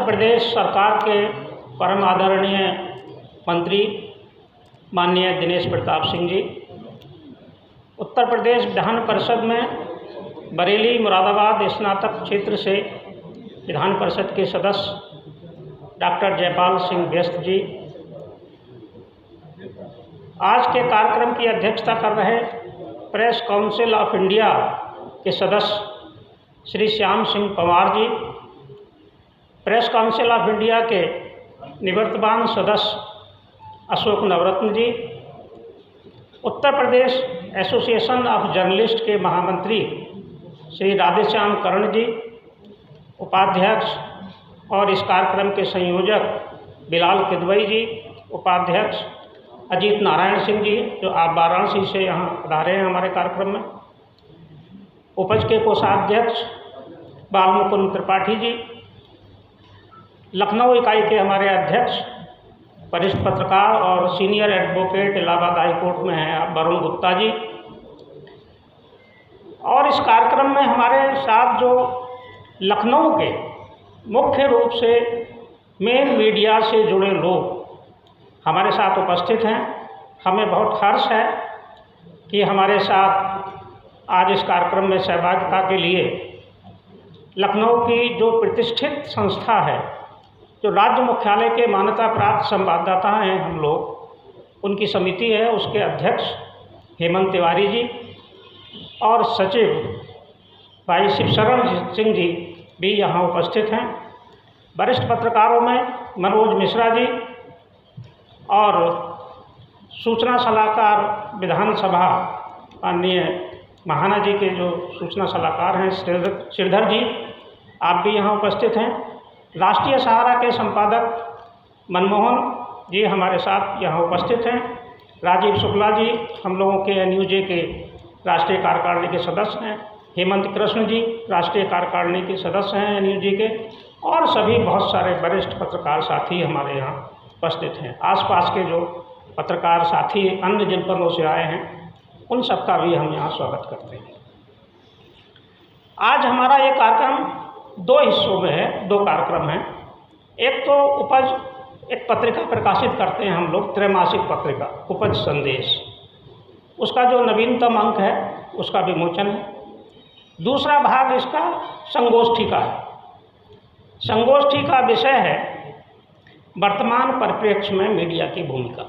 प्रदेश सरकार के परम आदरणीय मंत्री माननीय दिनेश प्रताप सिंह जी, उत्तर प्रदेश विधान परिषद में बरेली मुरादाबाद स्नातक क्षेत्र से विधान परिषद के सदस्य डॉक्टर जयपाल सिंह व्यस्त जी, आज के कार्यक्रम की अध्यक्षता कर रहे प्रेस काउंसिल ऑफ इंडिया के सदस्य श्री श्याम सिंह पंवार जी, प्रेस काउंसिल ऑफ इंडिया के निवर्तमान सदस्य अशोक नवरत्न जी, Uttar Pradesh association of journalist के महामंत्री श्री राधेश्याम कर्ण जी, उपाध्यक्ष और इस कार्यक्रम के संयोजक बिलाल किदवई जी, उपाध्यक्ष अजीत नारायण सिंह जी जो आप वाराणसी से यहाँ पधारे हैं हमारे कार्यक्रम में, उपज के कोषाध्यक्ष बालमुकुंद त्रिपाठी जी, लखनऊ इकाई के हमारे अध्यक्ष वरिष्ठ पत्रकार और senior advocate Allahabad high court में हैं वरुण गुप्ता जी, और इस कार्यक्रम में हमारे साथ जो लखनऊ के मुख्य रूप से मेन मीडिया से जुड़े लोग हमारे साथ उपस्थित हैं। हमें बहुत हर्ष है कि हमारे साथ आज इस कार्यक्रम में सहभागिता के लिए लखनऊ की जो प्रतिष्ठित संस्था है, जो राज्य मुख्यालय के मान्यता प्राप्त संवाददाता हैं हम लोग, उनकी समिति है, उसके अध्यक्ष हेमंत तिवारी जी और सचिव भाई शिवशरण सिंह जी भी यहाँ उपस्थित हैं। वरिष्ठ पत्रकारों में मनोज मिश्रा जी और सूचना सलाहकार विधानसभा माननीय महाना जी के जो सूचना सलाहकार हैं श्रीधर जी, आप भी यहाँ उपस्थित हैं। राष्ट्रीय सहारा के संपादक मनमोहन जी हमारे साथ यहाँ उपस्थित हैं। राजीव शुक्ला जी हम लोगों के एनयूजे के राष्ट्रीय कार्यकारिणी के सदस्य हैं। हेमंत कृष्ण जी राष्ट्रीय कार्यकारिणी के सदस्य हैं एनयूजे के, और सभी बहुत सारे वरिष्ठ पत्रकार साथी हमारे यहाँ उपस्थित हैं। आसपास के जो पत्रकार साथी अन्य जनपदों से आए हैं उन सबका भी हम यहाँ स्वागत करते हैं। आज हमारा ये कार्यक्रम दो हिस्सों में है, दो कार्यक्रम हैं। एक तो उपज एक पत्रिका प्रकाशित करते हैं हम लोग, त्रैमासिक पत्रिका उपज संदेश, उसका जो नवीनतम अंक है उसका विमोचन है। दूसरा भाग इसका संगोष्ठी का है। संगोष्ठी का विषय है वर्तमान परिप्रेक्ष्य में मीडिया की भूमिका।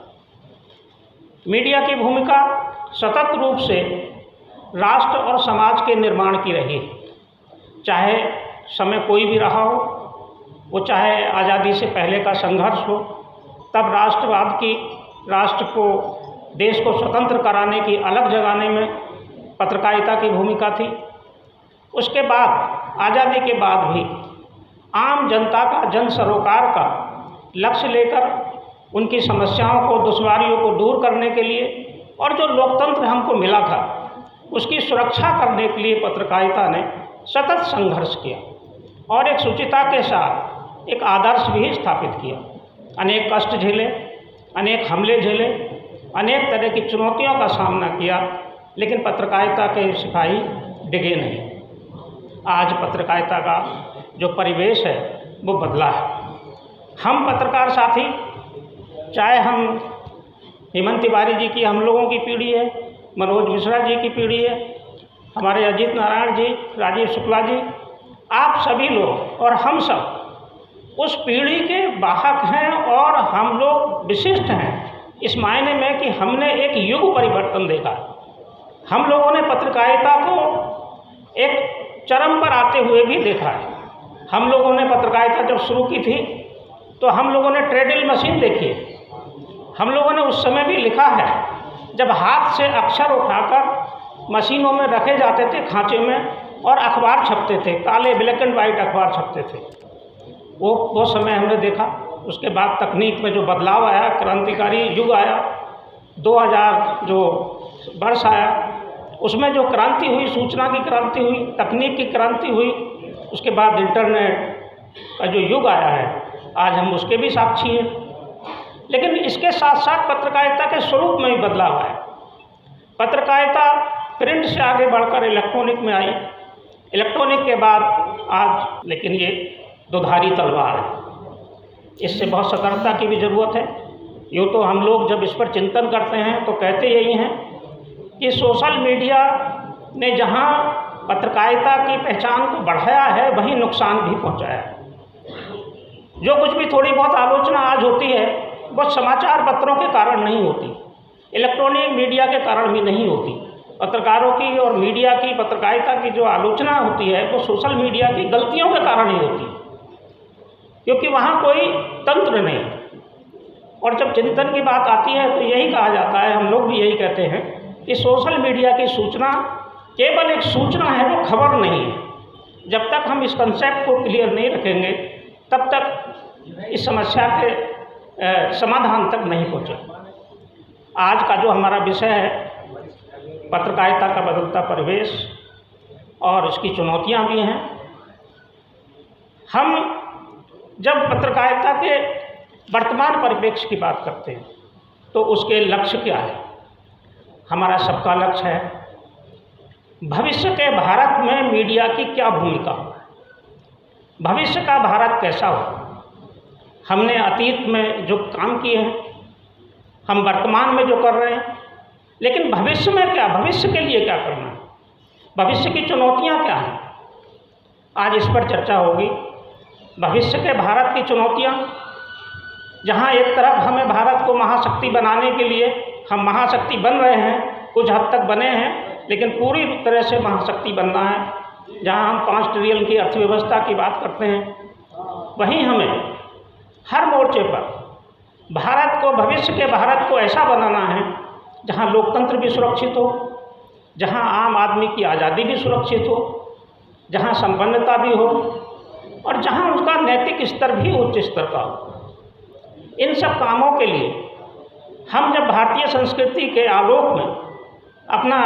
मीडिया की भूमिका सतत रूप से राष्ट्र और समाज के निर्माण की रही है, चाहे समय कोई भी रहा हो, वो चाहे आज़ादी से पहले का संघर्ष हो, तब राष्ट्रवाद की, राष्ट्र को, देश को स्वतंत्र कराने की, अलग जगाने में पत्रकारिता की भूमिका थी। उसके बाद आज़ादी के बाद भी आम जनता का, जन सरोकार का लक्ष्य लेकर उनकी समस्याओं को, दुश्वारियों को दूर करने के लिए और जो लोकतंत्र हमको मिला था उसकी सुरक्षा करने के लिए पत्रकारिता ने सतत संघर्ष किया और एक शुचिता के साथ एक आदर्श भी स्थापित किया। अनेक कष्ट झेले, अनेक हमले झेले, अनेक तरह की चुनौतियों का सामना किया, लेकिन पत्रकारिता के सिपाही डिगे नहीं। आज पत्रकारिता का जो परिवेश है वो बदला है। हम पत्रकार साथी, चाहे हम हेमंत तिवारी जी की हम लोगों की पीढ़ी है, मनोज मिश्रा जी की पीढ़ी है, हमारे अजीत नारायण जी, राजीव शुक्ला जी, आप सभी लोग और हम सब उस पीढ़ी के वाहक हैं और हम लोग विशिष्ट हैं इस मायने में कि हमने एक युग परिवर्तन देखा। हम लोगों ने पत्रकारिता को एक चरम पर आते हुए भी देखा है। हम लोगों ने पत्रकारिता जब शुरू की थी तो हम लोगों ने ट्रेडल मशीन देखी है। हम लोगों ने उस समय भी लिखा है जब हाथ से अक्षर उठाकर मशीनों में रखे जाते थे खांचे में और अखबार छपते थे, काले ब्लैक एंड वाइट अखबार छपते थे। वो समय हमने देखा। उसके बाद तकनीक में जो बदलाव आया, क्रांतिकारी युग आया, 2000 जो वर्ष आया, उसमें जो क्रांति हुई, सूचना की क्रांति हुई, तकनीक की क्रांति हुई, उसके बाद इंटरनेट का जो युग आया है, आज हम उसके भी साक्षी हैं। लेकिन इसके साथ साथ पत्रकारिता के स्वरूप में भी बदलाव आया। पत्रकारिता प्रिंट से आगे बढ़कर इलेक्ट्रॉनिक में आई, इलेक्ट्रॉनिक के बाद आज लेकिन ये दुधारी तलवार है। इससे बहुत सतर्कता की भी ज़रूरत है। यूँ तो हम लोग जब इस पर चिंतन करते हैं तो कहते यही हैं कि सोशल मीडिया ने जहाँ पत्रकारिता की पहचान को बढ़ाया है, वहीं नुकसान भी पहुँचाया है। जो कुछ भी थोड़ी बहुत आलोचना आज होती है वो समाचार पत्रों के कारण नहीं होती, इलेक्ट्रॉनिक मीडिया के कारण भी नहीं होती। पत्रकारों की और मीडिया की, पत्रकारिता की जो आलोचना होती है वो सोशल मीडिया की गलतियों के कारण ही होती है, क्योंकि वहाँ कोई तंत्र नहीं। और जब चिंतन की बात आती है तो यही कहा जाता है, हम लोग भी यही कहते हैं कि सोशल मीडिया की सूचना केवल एक सूचना है, वो खबर नहीं है। जब तक हम इस कंसेप्ट को क्लियर नहीं रखेंगे तब तक इस समस्या के समाधान तक नहीं पहुँचे। आज का जो हमारा विषय है पत्रकारिता का बदलता परिवेश और इसकी चुनौतियाँ भी हैं। हम जब पत्रकारिता के वर्तमान परिप्रेक्ष्य की बात करते हैं तो उसके लक्ष्य क्या है? हमारा सबका लक्ष्य है भविष्य के भारत में मीडिया की क्या भूमिका हो, भविष्य का भारत कैसा हो। हमने अतीत में जो काम किए हैं, हम वर्तमान में जो कर रहे हैं, लेकिन भविष्य में क्या, भविष्य के लिए क्या करना है, भविष्य की चुनौतियां क्या हैं, आज इस पर चर्चा होगी। भविष्य के भारत की चुनौतियां, जहां एक तरफ हमें भारत को महाशक्ति बनाने के लिए हम महाशक्ति बन रहे हैं, कुछ हद तक बने हैं, लेकिन पूरी तरह से महाशक्ति बनना है। जहां हम 5 ट्रिलियन की अर्थव्यवस्था की बात करते हैं, वहीं हमें हर मोर्चे पर भारत को, भविष्य के भारत को ऐसा बनाना है जहां लोकतंत्र भी सुरक्षित हो, जहां आम आदमी की आज़ादी भी सुरक्षित हो, जहां संपन्नता भी हो और जहां उसका नैतिक स्तर भी उच्च स्तर का हो। इन सब कामों के लिए हम जब भारतीय संस्कृति के आलोक में अपना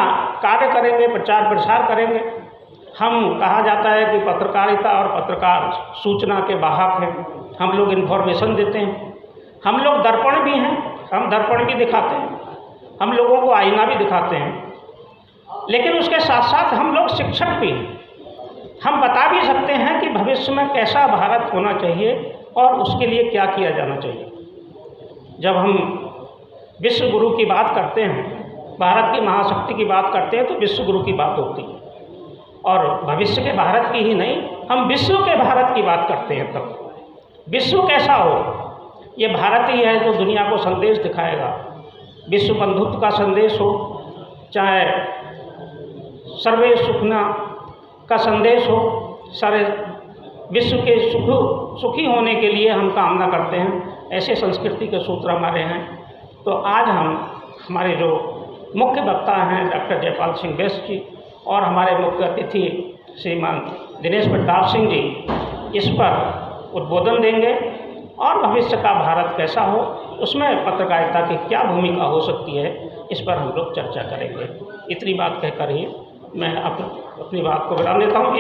कार्य करेंगे, प्रचार प्रसार करेंगे, हम, कहा जाता है कि पत्रकारिता और पत्रकार सूचना के वाहक हैं, हम लोग इन्फॉर्मेशन देते हैं, हम लोग दर्पण भी हैं, हम दर्पण भी दिखाते हैं, हम लोगों को आईना भी दिखाते हैं, लेकिन उसके साथ साथ हम लोग शिक्षक भी हैं। हम बता भी सकते हैं कि भविष्य में कैसा भारत होना चाहिए और उसके लिए क्या किया जाना चाहिए। जब हम विश्व गुरु की बात करते हैं, भारत की महाशक्ति की बात करते हैं, तो विश्व गुरु की बात होती है, और भविष्य के भारत की ही नहीं, हम विश्व के भारत की बात करते हैं। तब विश्व कैसा हो, ये भारत ही है जो दुनिया को संदेश दिखाएगा। विश्व बंधुत्व का संदेश हो, चाहे सर्वे सुखना का संदेश हो, सारे विश्व के सुखी होने के लिए हम कामना करते हैं। ऐसे संस्कृति के सूत्र हमारे हैं। तो आज हम, हमारे जो मुख्य वक्ता हैं डॉक्टर जयपाल सिंह बेस्ट जी और हमारे मुख्य अतिथि श्रीमान दिनेश प्रताप सिंह जी, इस पर उद्बोधन देंगे और भविष्य का भारत कैसा हो, उसमें पत्रकारिता की क्या भूमिका हो सकती है, इस पर हम लोग चर्चा करेंगे। इतनी बात कहकर ही मैं अपनी बात को विराम देता हूँ।